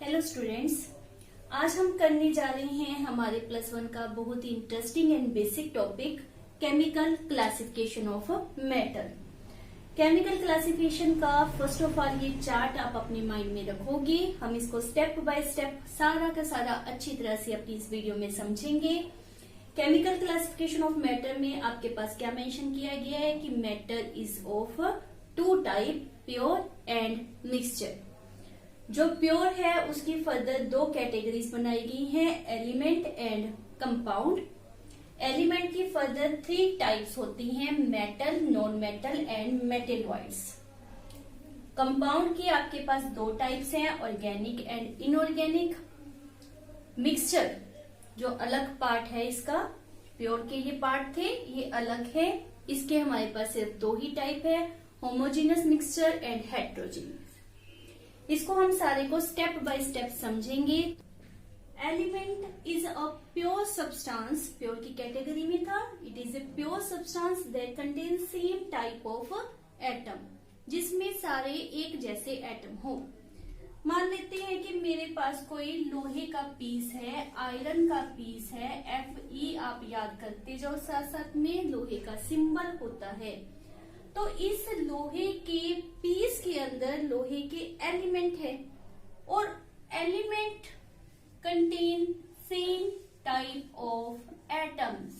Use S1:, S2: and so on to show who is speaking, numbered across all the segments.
S1: Hello students, आज हम करने जा रहे हैं हमारे +1 का बहुत ही interesting and basic topic chemical classification of matter. Chemical classification का फर्स्ट ऑफ ऑल ये चार्ट आप अपने माइंड में रखोगे। हम इसको स्टेप बाय स्टेप सारा का सारा अच्छी तरह से अपनी इस वीडियो में समझेंगे। केमिकल क्लासिफिकेशन ऑफ मैटर में आपके पास क्या मेंशन किया गया है कि matter is of two type, pure and mixture. जो प्योर है उसकी फर्दर दो कैटेगरीज बनाई गई हैं, एलिमेंट एंड कंपाउंड। एलिमेंट की फर्दर 3 टाइप्स होती हैं, metal, non metal and metalloids. Compound की आपके पास 2 टाइप्स हैं, ऑर्गेनिक एंड इनऑर्गेनिक। मिक्सचर जो अलग पार्ट है इसका, प्योर के ये पार्ट थे, ये अलग है। इसके हमारे पास सिर्फ 2 ही टाइप है, होमोजीनस मिक्सचर एंड हेट्रोजीनियस। इसको हम सारे को स्टेप बाय स्टेप समझेंगे। Element is a pure substance, pure की कैटेगरी में था। It is a pure substance that contain same type of atom, जिसमें सारे एक जैसे एटम हो। मान लेते हैं कि मेरे पास कोई लोहे का पीस है, आयरन का पीस है, Fe आप याद करते जाओ, साथ साथ में लोहे का सिंबल होता है। तो इस लोहे के पीस के अंदर लोहे के एलिमेंट है और element contain same type of atoms.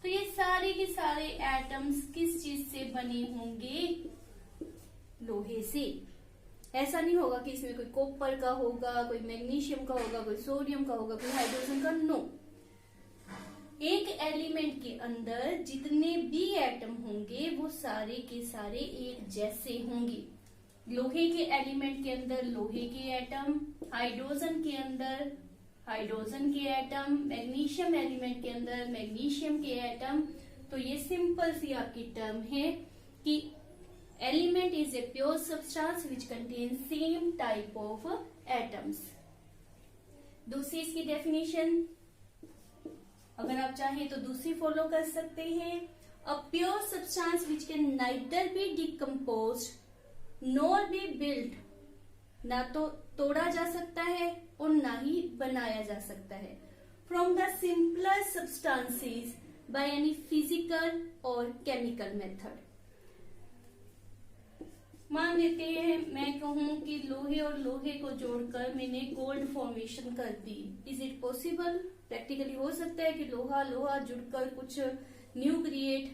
S1: तो ये सारे के सारे एटम्स किस चीज से बने होंगे? लोहे से। ऐसा नहीं होगा कि इसमें कोई कॉपर का होगा, कोई मैग्नीशियम का होगा, कोई सोडियम का होगा, कोई हाइड्रोजन का। नो, एक एलिमेंट के अंदर जितने भी एटम होंगे वो सारे के सारे एक जैसे होंगे। लोहे के एलिमेंट के अंदर लोहे के एटम, हाइड्रोजन के अंदर हाइड्रोजन के एटम, मैग्नीशियम एलिमेंट के अंदर मैग्नीशियम के एटम। तो ये सिंपल सी आपकी टर्म है कि element is a pure substance which contain same type of atoms. दूसरी इसकी डेफिनेशन अगर आप चाहें तो दूसरी फॉलो कर सकते हैं। A pure substance which can neither be decomposed nor be built. ना तो तोड़ा जा सकता है और ना ही बनाया जा सकता है। From the simpler substances by any physical और केमिकल मेथड। मान लेते हैं मैं कहूं कि लोहे और लोहे को जोड़कर मैंने गोल्ड फॉर्मेशन कर दी। Is it possible? प्रैक्टिकली हो सकता है कि लोहा लोहा जुड़कर कुछ new create,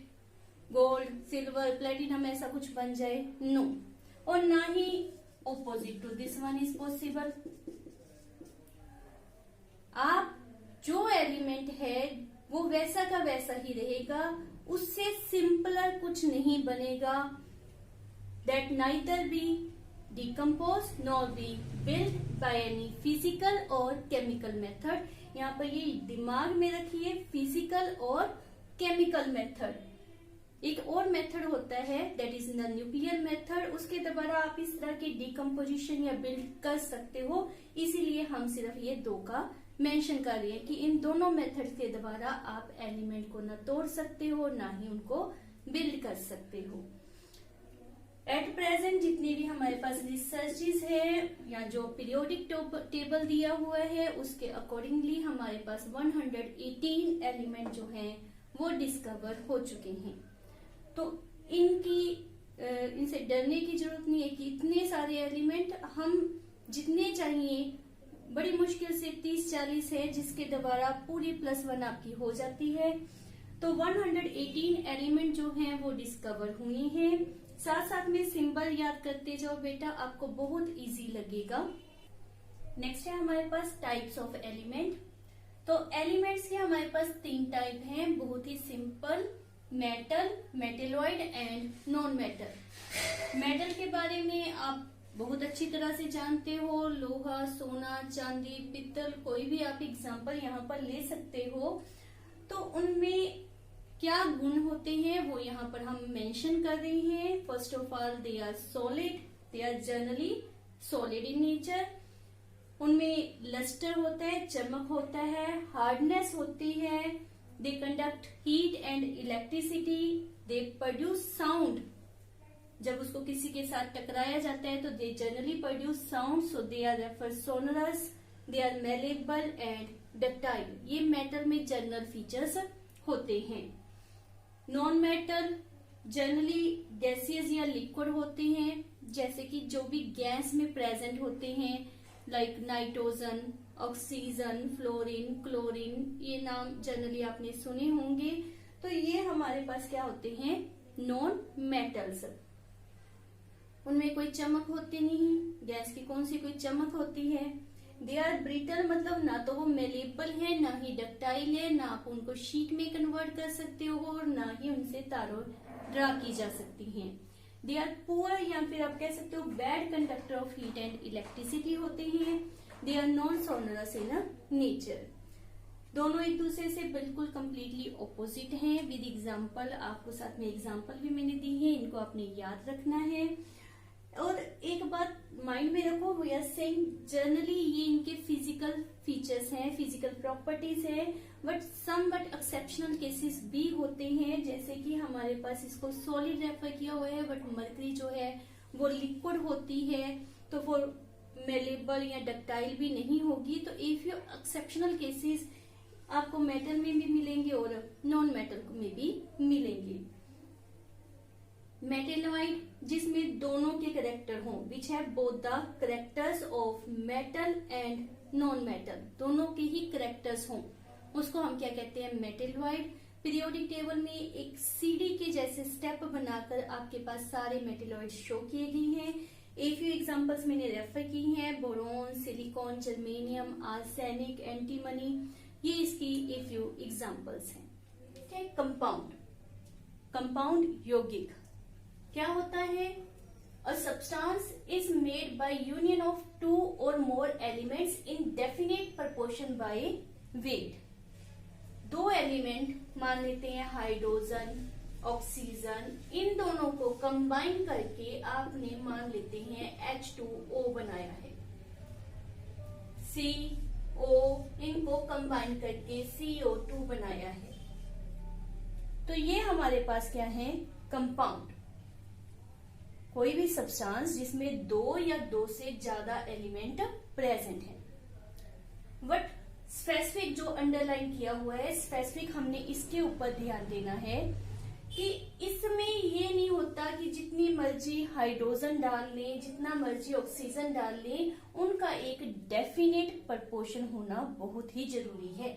S1: gold, silver, platinum ऐसा कुछ बन जाए? नो। और ना ही opposite to this one is possible. आप जो एलिमेंट है वो वैसा का वैसा ही रहेगा, उससे सिंपलर कुछ नहीं बनेगा। that neither be decomposed nor be built by any physical or chemical method। यहाँ पर ये दिमाग में रखिए, फिजिकल और केमिकल मेथड। एक और मेथड होता है that is the nuclear method, उसके द्वारा आप इस तरह की डिकम्पोजिशन या बिल्ड कर सकते हो। इसीलिए हम सिर्फ ये 2 का मेंशन कर रहे हैं कि इन दोनों मेथड के द्वारा आप एलिमेंट को न तोड़ सकते हो ना ही उनको बिल्ड कर सकते हो। एट प्रेजेंट जितने भी हमारे पास रिसर्चेस है या जो पीरियोडिक टेबल दिया हुआ है उसके अकॉर्डिंगली हमारे पास 118 एलिमेंट जो हैं वो डिस्कवर हो चुके हैं। तो इनसे डरने की जरूरत नहीं है कि इतने सारे एलिमेंट हम जितने चाहिए, बड़ी मुश्किल से 30-40 है जिसके द्वारा पूरी +1 आपकी हो जाती है। तो 118 एलिमेंट जो हैं वो डिस्कवर हुए हैं। साथ साथ में सिंबल याद करते जाओ बेटा, आपको बहुत इजी लगेगा। नेक्स्ट है हमारे पास टाइप्स ऑफ एलिमेंट। तो एलिमेंट्स के हमारे पास 3 टाइप हैं, बहुत ही simple, metal, metalloid and non metal. Metal के बारे में आप बहुत अच्छी तरह से जानते हो, लोहा, सोना, चांदी, पित्तल, कोई भी आप एग्जाम्पल यहाँ पर ले सकते हो। तो उनमें क्या गुण होते हैं वो यहाँ पर हम मेंशन कर रहे हैं। First of all they are solid, they are generally solid in nature. उनमें लस्टर होता है, चमक होता है, हार्डनेस होती है, they conduct heat and electricity, they produce sound जब उसको किसी के साथ टकराया जाता है तो they generally produce sound, so they are refer sonorous, they are malleable and ductile. ये मेटल में जनरल फीचर्स होते हैं। नॉन मेटल जनरली गैसियस या लिक्विड होते हैं, जैसे कि जो भी गैस में प्रेजेंट होते हैं, like nitrogen, oxygen, fluorine, chlorine, ये नाम जनरली आपने सुने होंगे। तो ये हमारे पास क्या होते हैं, नॉन मेटल्स। उनमें कोई चमक होती नहीं, गैस की कौन सी कोई चमक होती है। दे आर ब्रिटल, मतलब ना तो वो मेलेबल है, ना ही डक्टाइल है, ना आप उनको शीट में कन्वर्ट कर सकते हो और ना ही उनसे तारों ड्रा की जा सकती हैं। दे आर पुअर, या फिर आप कह सकते हो bad conductor of heat and electricity होते हैं। They are non sonorous in nature. दोनों एक दूसरे से बिल्कुल कंप्लीटली ऑपोजिट हैं। विद एग्जाम्पल, आपको साथ में एग्जाम्पल भी मैंने दी है, इनको आपने याद रखना है। और एक बात माइंड में रखो, वी आर सेइंग जनरली ये इनके फिजिकल फीचर्स हैं, फिजिकल प्रॉपर्टीज है, but some but exceptional cases भी होते हैं, जैसे कि हमारे पास इसको सॉलिड रेफर किया हुआ है, बट मरकरी जो है वो लिक्विड होती है, तो वो मेलेबल या डक्टाइल भी नहीं होगी। तो इफ यू एक्सेप्शनल केसेस आपको मेटल में भी मिलेंगे और नॉन मेटल में भी मिलेंगे। मेटेलॉइड, जिसमें दोनों के करेक्टर हों, which have both the characters of metal and non metal, दोनों के ही करेक्टर्स हों, उसको हम क्या कहते हैं, मेटेलॉइड। पीरियोडिक टेबल में एक सीढ़ी के जैसे स्टेप बनाकर आपके पास सारे मेटेलॉइड शो किए गए हैं। एक few एग्जांपल्स मैंने रेफर की हैं, boron, silicon, germanium, arsenic, antimony, ये इसकी एक few एग्जांपल्स हैं। ठीक है। कंपाउंड, कंपाउंड यौगिक क्या होता है, a substance is made by union of two और more elements in definite proportion by weight. दो एलिमेंट मान लेते हैं हाइड्रोजन, ऑक्सीजन, इन दोनों को कंबाइन करके आपने मान लेते हैं H2O बनाया है, CO, इनको कंबाइन करके CO2 बनाया है। तो ये हमारे पास क्या है, कंपाउंड। कोई भी सब्सटेंस जिसमें दो या दो से ज्यादा एलिमेंट प्रेजेंट है। बट स्पेसिफिक जो अंडरलाइन किया हुआ है, स्पेसिफिक हमने इसके ऊपर ध्यान देना है कि इसमें ये नहीं होता कि जितनी मर्जी हाइड्रोजन डाल लें, जितना मर्जी ऑक्सीजन डाल लें, उनका एक डेफिनेट प्रपोर्शन होना बहुत ही जरूरी है।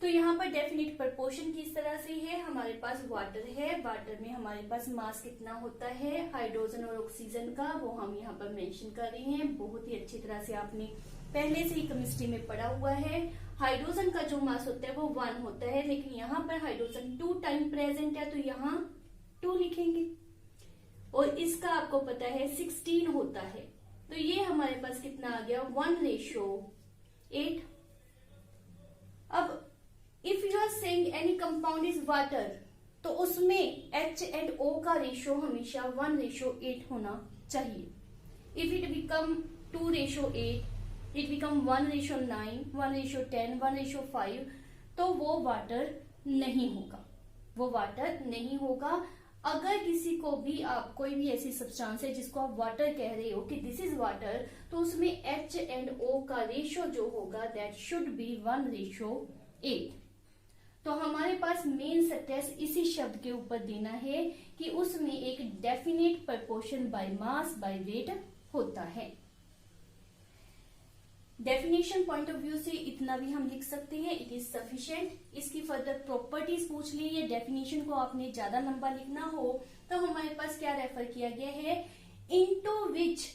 S1: तो यहाँ पर डेफिनेट प्रपोर्शन किस तरह से है, हमारे पास वाटर है, वाटर में हमारे पास मास कितना होता है हाइड्रोजन और ऑक्सीजन का, वो हम यहाँ पर मेंशन कर रहे हैं। बहुत ही अच्छी तरह से आपने पहले से ही केमिस्ट्री में पढ़ा हुआ है। हाइड्रोजन का जो मास होता है वो 1 होता है, लेकिन यहाँ पर हाइड्रोजन 2 टाइम प्रेजेंट है, तो यहाँ 2 लिखेंगे। और इसका आपको पता है 16 होता है, तो ये हमारे पास कितना आ गया, 1:8। अब if you are saying any compound is water, तो उसमें H एंड O का रेशियो हमेशा 1:8 होना चाहिए। If it become 2:8, it become 1:9, 1:10, 1:5, तो वो वाटर नहीं होगा, वो वाटर नहीं होगा। अगर किसी को भी आप कोई भी ऐसी सब्सटेंस है जिसको आप वाटर कह रहे हो कि दिस इज वाटर, तो उसमें H एंड O का रेशियो जो होगा दैट शुड बी 1:8। तो हमारे पास मेन स्ट्रेस इसी शब्द के ऊपर देना है कि उसमें एक definite proportion by mass by weight होता है। डेफिनेशन पॉइंट ऑफ व्यू से इतना भी हम लिख सकते हैं, इट इज सफिशिएंट। इसकी फर्दर प्रॉपर्टीज पूछ ली है, डेफिनेशन को आपने ज्यादा लंबा लिखना हो तो हमारे पास क्या रेफर किया गया है, into which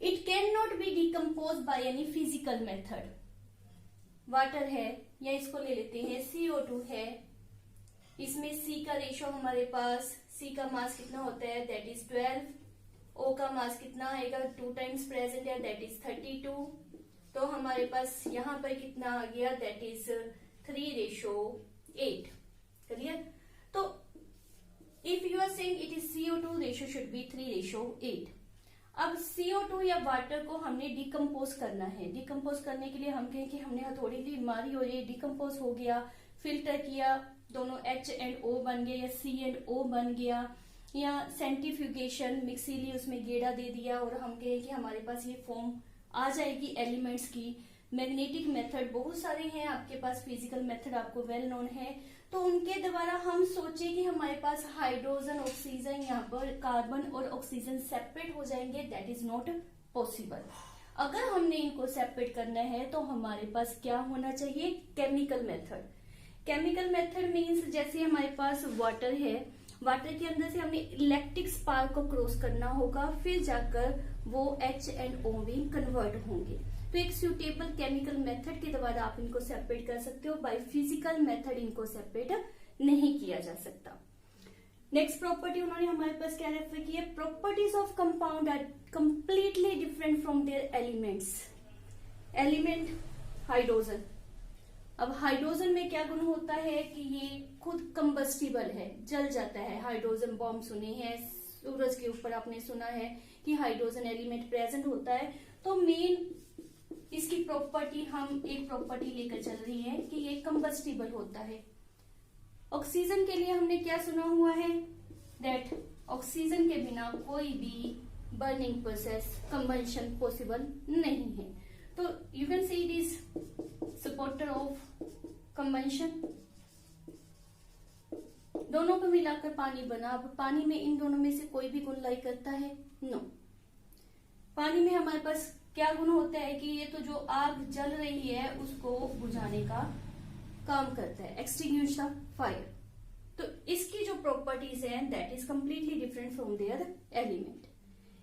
S1: it can not be decompose by any physical method. Water है, या इसको ले लेते हैं CO2 है, इसमें C का रेशियो हमारे पास, C का मास कितना होता है दैट इज 12, O का मास कितना आएगा 2 टाइम्स प्रेजेंट है दैट इज 32, तो हमारे पास यहाँ पर कितना आ गया दैट इज 3:8। क्लियर। तो if you are saying it is CO2, ratio should be 3:8। अब CO2 या वाटर को हमने डिकम्पोज करना है। डिकम्पोज करने के लिए हम कहें कि हमने हथौड़ी ली, मारी और ये डिकम्पोज हो गया, फिल्टर किया, दोनों H एंड O बन गया या C एंड O बन गया। या सेंट्रीफ्यूगेशन, मिक्सिली उसमें गेड़ा दे दिया और हम कहें कि हमारे पास ये फॉर्म आ जाएगी एलिमेंट्स की। मैग्नेटिक मेथड बहुत सारे हैं आपके पास, फिजिकल मेथड आपको वेल नोन है, तो उनके द्वारा हम सोचे कि हमारे पास हाइड्रोजन ऑक्सीजन, यहाँ पर कार्बन और ऑक्सीजन सेपरेट हो जाएंगे। That is not possible. अगर हमने इनको सेपरेट करना है तो हमारे पास क्या होना चाहिए, chemical method. Chemical method means जैसे हमारे पास वाटर है, वाटर के अंदर से हमें इलेक्ट्रिक स्पार्क को क्रॉस करना होगा, फिर जाकर वो H&O में कन्वर्ट होंगे। तो एक सुटेबल केमिकल मेथड के द्वारा आप इनको सेपरेट कर सकते हो। बाय फिजिकल मेथड इनको सेपरेट नहीं किया जा सकता। नेक्स्ट प्रॉपर्टी उन्होंने हमारे पास क्या रेफर की है, properties of compound are completely different from their elements. Element hydrogen, अब हाइड्रोजन में क्या गुण होता है कि ये खुद कंबस्टिबल है, जल जाता है। हाइड्रोजन बॉम्ब सुने हैं, सूरज के ऊपर आपने सुना है कि हाइड्रोजन एलिमेंट प्रेजेंट होता है। तो मेन इसकी प्रॉपर्टी, हम एक प्रॉपर्टी लेकर चल रही है कि ये कंबस्टिबल होता है। ऑक्सीजन के लिए हमने क्या सुना हुआ है, दैट ऑक्सीजन के बिना कोई भी बर्निंग प्रोसेस, कंबशन पॉसिबल नहीं है। तो you can see it is supporter of combustion. दोनों को मिलाकर पानी बना। अब पानी में इन दोनों में से कोई भी गुण लाई करता है, नो। पानी में हमारे पास क्या गुण होता है कि ये तो जो आग जल रही है उसको बुझाने का काम करता है, एक्सटिंग्विश द फायर। तो इसकी जो प्रॉपर्टीज है that is completely different from their element.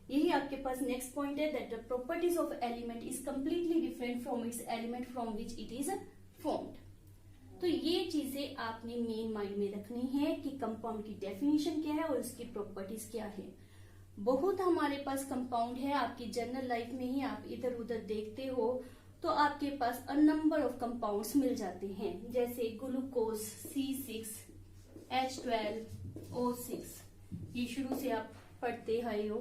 S1: यही आपके पास नेक्स्ट पॉइंट है, that the properties of element is completely different from its element from which it is formed. तो ये चीजें आपने मेन माइंड में रखनी है कि कंपाउंड की डेफिनेशन क्या है और उसकी प्रॉपर्टीज क्या है। बहुत हमारे पास कंपाउंड है, आपकी जनरल लाइफ में ही आप इधर उधर देखते हो तो आपके पास अ नंबर ऑफ कंपाउंड्स मिल जाते हैं, जैसे ग्लूकोज C6, H12, O6, ये शुरू से आप पढ़ते आए हो।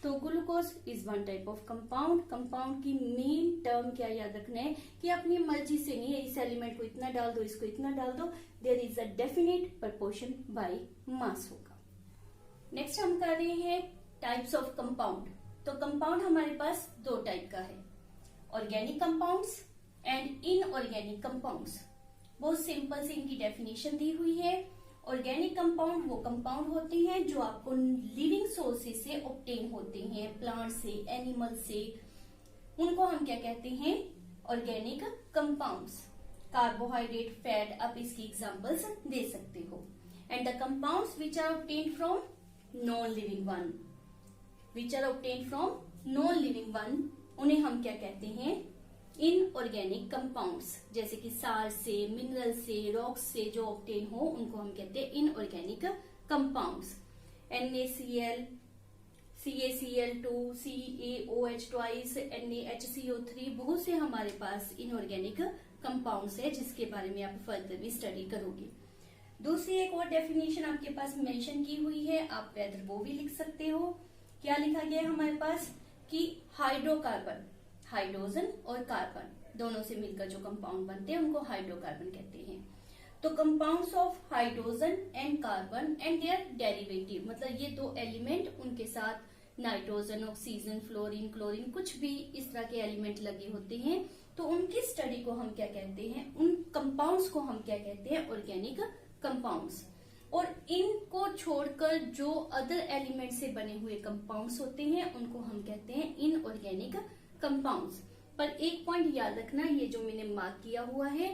S1: तो glucose is one type of compound. Compound की मेन टर्म क्या याद रखना है कि अपनी मर्जी से नहीं है इस एलिमेंट को इतना डाल दो, इसको इतना डाल दो, there is a definite proportion by mass होगा। नेक्स्ट हम कर रहे हैं टाइप्स ऑफ कंपाउंड। तो कंपाउंड हमारे पास दो टाइप का है, organic compounds and inorganic compounds. बहुत सिंपल से इनकी डेफिनेशन दी हुई है। ऑर्गेनिक कंपाउंड वो कंपाउंड होते हैं जो आपको लिविंग सोर्सेज से ऑब्टेन होते हैं, प्लांट से, एनिमल से, उनको हम क्या कहते हैं, ऑर्गेनिक कंपाउंड्स। कार्बोहाइड्रेट, फैट, आप इसकी एग्जांपल्स दे सकते हो। And the compounds which are obtain from non living one, which are obtain from non living one, उन्हें हम क्या कहते हैं, इनऑर्गेनिक कंपाउंड्स। जैसे कि सार से, मिनरल से, रॉक से जो ऑब्टेन हो उनको हम कहते हैं inorganic compounds. NaCl, CaCl2, CaOH twice, NaHCO3, बहुत से हमारे पास इनऑर्गेनिक कंपाउंड्स है जिसके बारे में आप फर्दर भी स्टडी करोगे। दूसरी एक और डेफिनेशन आपके पास मेंशन की हुई है, आप वेदर वो भी लिख सकते हो। क्या लिखा गया है हमारे पास कि हाइड्रोकार्बन, हाइड्रोजन और कार्बन दोनों से मिलकर जो कंपाउंड बनते हैं उनको हाइड्रोकार्बन कहते हैं। तो compounds of hydrogen and carbon and their derivative, मतलब ये दो एलिमेंट, उनके साथ नाइट्रोजन, ऑक्सीजन, फ्लोरीन, क्लोरीन, कुछ भी इस तरह के एलिमेंट लगे होते हैं, तो उनकी स्टडी को हम क्या कहते हैं, उन कंपाउंड्स को हम क्या कहते हैं, ऑर्गेनिक कंपाउंड्स। और इनको छोड़कर जो अदर एलिमेंट से बने हुए कंपाउंड्स होते हैं उनको हम कहते हैं इनऑर्गेनिक कंपाउंड्स। पर एक पॉइंट याद रखना, ये जो मैंने मार्क किया हुआ है,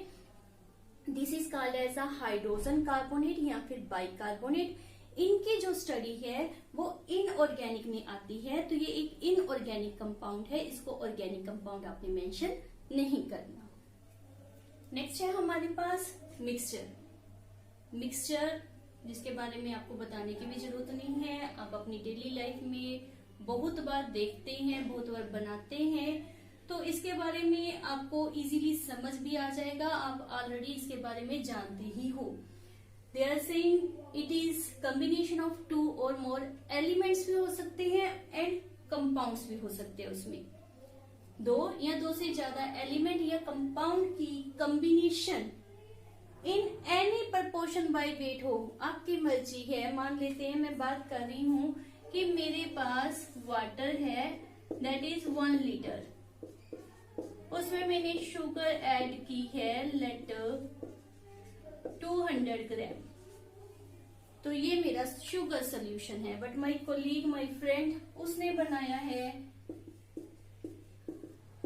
S1: this is called as a hydrogen carbonate या फिर बाइकार्बोनेट। इनकी जो स्टडी है वो इनऑर्गेनिक में आती है, तो ये एक इनऑर्गेनिक कंपाउंड है, इसको ऑर्गेनिक कंपाउंड आपने मेंशन नहीं करना। नेक्स्ट है हमारे पास मिक्सचर। मिक्सचर जिसके बारे में आपको बताने की भी जरूरत नहीं है, आप अपनी डेली लाइफ में बहुत बार देखते हैं, बहुत बार बनाते हैं, तो इसके बारे में आपको इजीली समझ भी आ जाएगा, आप ऑलरेडी इसके बारे में जानते ही हो। They are saying it is combination of 2 और मोर एलिमेंट्स भी हो सकते हैं एंड कंपाउंड्स भी हो सकते हैं। उसमें 2 या 2 से ज्यादा एलिमेंट या कंपाउंड की combination in any proportion by weight हो, आपकी मर्जी है। मान लेते हैं मैं बात कर रही हूं कि मेरे पास वाटर है दैट इज 1 लीटर, उसमें मैंने शुगर ऐड की है लेट 200 ग्राम, तो ये मेरा शुगर सोल्यूशन है। But my colleague, my friend, उसने बनाया है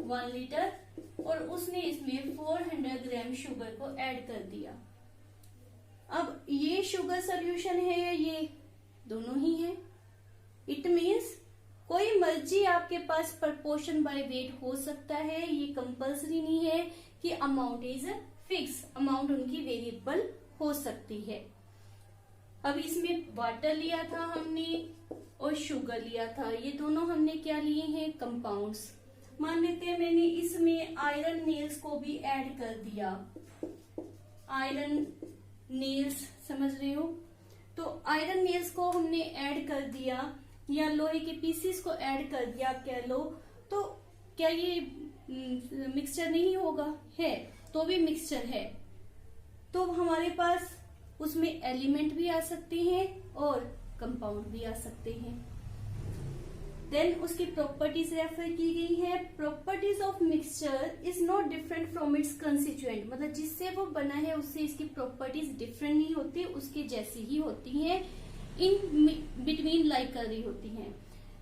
S1: 1 लीटर और उसने इसमें 400 ग्राम शुगर को ऐड कर दिया। अब ये शुगर सोल्यूशन है या ये दोनों ही है। इट मीन्स कोई मर्जी आपके पास प्रपोर्शन बाय वेट हो सकता है, ये कंपल्सरी नहीं है कि अमाउंट इज फिक्स, अमाउंट उनकी वेरिएबल हो सकती है। अब इसमें वाटर लिया था हमने और शुगर लिया था, ये दोनों हमने क्या लिए हैं, कंपाउंड्स। मान लेते हैं मैंने इसमें आयरन नेल्स को भी ऐड कर दिया, आयरन नेल्स, समझ रहे हो, तो आयरन नेल्स को हमने ऐड कर दिया या लोहे के पीसीस को ऐड कर दिया कह लो, तो क्या ये मिक्सचर नहीं होगा? है, तो भी मिक्सचर है। तो हमारे पास उसमें एलिमेंट भी आ सकते हैं और कंपाउंड भी आ सकते हैं। देन उसकी प्रॉपर्टीज रेफर की गई है। Properties of mixture is not different from it's constituent, मतलब जिससे वो बना है उससे इसकी प्रॉपर्टीज डिफरेंट नहीं होती, उसके जैसी ही होती हैं, इन बिटवीन लाइक कर रही होती हैं।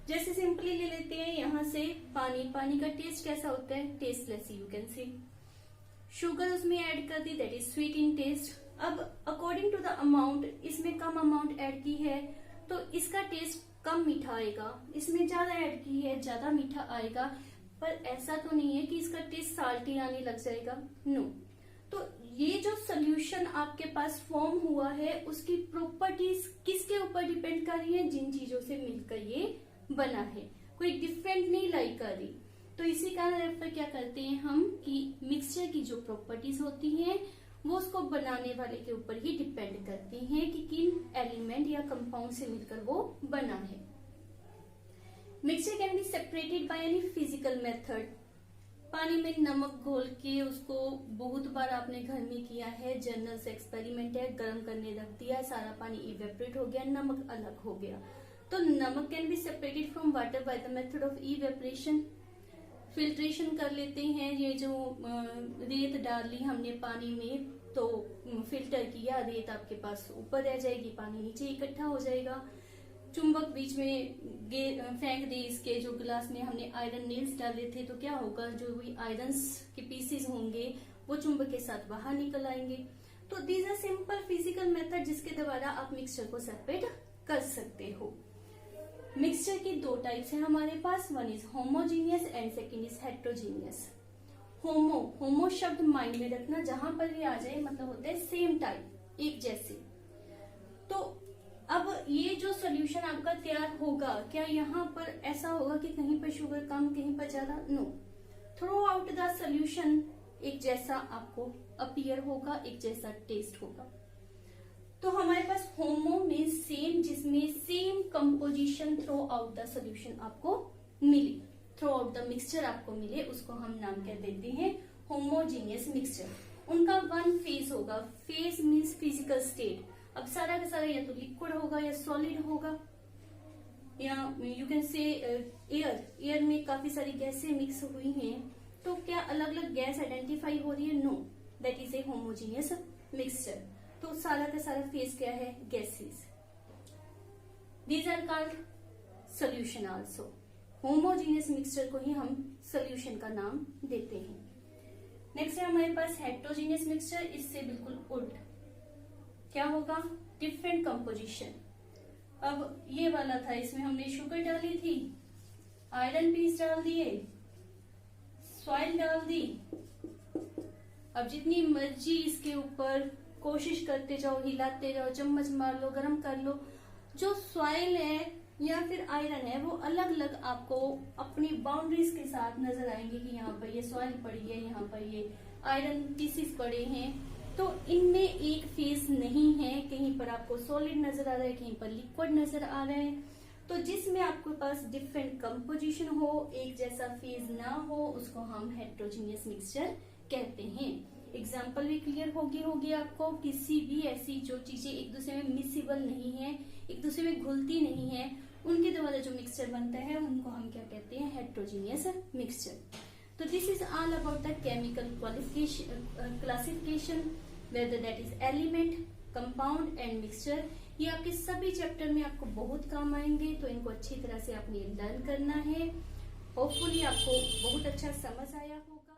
S1: जैसे सिंपली ले लेते हैं यहां से पानी, पानी का टेस्ट कैसा होता है, tasteless, you can see. Sugar उसमें ऐड कर दी, that is sweet in taste. अब अकॉर्डिंग टू द अमाउंट, इसमें कम अमाउंट ऐड की है तो इसका टेस्ट कम मीठा आएगा, इसमें ज्यादा ऐड की है ज्यादा मीठा आएगा। पर ऐसा तो नहीं है कि इसका टेस्ट साल्टी आने लग जाएगा, नो। तो ये जो सोल्यूशन आपके पास फॉर्म हुआ है उसकी प्रॉपर्टीज किसके ऊपर डिपेंड कर रही है, जिन चीजों से मिलकर ये बना है, कोई डिफरेंट नहीं लाइक कर रही। तो इसी कारण रेफर क्या करते हैं हम कि मिक्सचर की जो प्रॉपर्टीज होती हैं वो उसको बनाने वाले के ऊपर ही डिपेंड करती हैं कि किन एलिमेंट या कंपाउंड से मिलकर वो बना है। Mixture can be separated by any physical method. पानी में नमक घोल के उसको बहुत बार आपने घर में किया है, जनरल से एक्सपेरिमेंट है, गर्म करने रख दिया, सारा पानी इवेपोरेट हो गया, नमक अलग हो गया। तो नमक can be separated from water by the method of evaporation. Filtration कर लेते हैं, ये जो रेत डाल ली हमने पानी में तो फिल्टर किया, रेत आपके पास ऊपर रह जाएगी, पानी नीचे इकट्ठा हो जाएगा। चुंबक बीच में फेंक दे इसके, जो गिलास में हमने आयरन नेल्स डाले थे तो क्या होगा, जो भी आयरन्स के पीसेस होंगे वो चुंबक के साथ बाहर निकल आएंगे। तो these are simple physical method जिसके द्वारा आप मिक्सचर को सेपरेट कर सकते हो। मिक्सचर की दो टाइप्स है हमारे पास, one is homogeneous and second is heterogeneous. Homo शब्द माइंड में रखना, जहां पर भी आ जाए मतलब होता है सेम टाइप, एक जैसे। तो अब ये जो सोल्यूशन आपका तैयार होगा, क्या यहाँ पर ऐसा होगा कि कहीं पर शुगर कम कहीं पर ज्यादा? No, throughout the solution एक जैसा आपको अपीयर होगा, एक जैसा टेस्ट होगा। तो हमारे पास होमो में सेम, जिसमें same composition through out the solution आपको मिली, थ्रू आउट द मिक्सचर आपको मिले, उसको हम नाम क्या देते हैं, होमोजीनियस मिक्सचर। उनका वन फेज होगा, फेज मीन्स फिजिकल स्टेट। अब सारा का सारा या तो लिक्विड होगा या सॉलिड होगा, या यू कैन से एयर में काफी सारी गैसें मिक्स हुई हैं, तो क्या अलग अलग गैस आइडेंटिफाई हो रही है? No, that is a homogeneous mixture. तो सारा का सारा फेज क्या है, gases. These are called solution also. Homogeneous mixture को ही हम सोल्यूशन का नाम देते हैं। नेक्स्ट है हमारे पास हेट्रोजीनियस मिक्सचर, इससे बिल्कुल उल्ट क्या होगा, डिफरेंट कंपोजिशन। अब ये वाला था, इसमें हमने शुगर डाली थी, आयरन पीस डाल दिए, सॉइल डाल दी। अब जितनी मर्जी इसके ऊपर कोशिश करते जाओ, हिलाते जाओ, चम्मच मार लो, गरम कर लो, जो सॉइल है या फिर आयरन है वो अलग अलग आपको अपनी बाउंड्रीज के साथ नजर आएंगे कि यहाँ पर ये सॉइल पड़ी है, यहाँ पर ये आयरन पीसीस पड़े हैं। तो इनमें एक फेज नहीं है, कहीं पर आपको सॉलिड नजर आ रहा है, कहीं पर लिक्विड नजर आ रहा है। तो जिसमें आपके पास डिफरेंट कंपोजिशन हो, एक जैसा फेज ना हो, उसको हम हेट्रोजीनियस मिक्सचर कहते हैं। एग्जाम्पल भी क्लियर होगी आपको। किसी भी ऐसी जो चीजें एक दूसरे में मिसिबल नहीं है, एक दूसरे में घुलती नहीं है, उनके द्वारा जो मिक्सचर बनता है उनको हम क्या कहते हैं, हेट्रोजीनियस मिक्सचर। तो this is all about the chemical classification, whether that is element, compound and mixture. ये आपके सभी चैप्टर में आपको बहुत काम आएंगे, तो इनको अच्छी तरह से आपने लर्न करना है। होपफुली आपको बहुत अच्छा समझ आया होगा।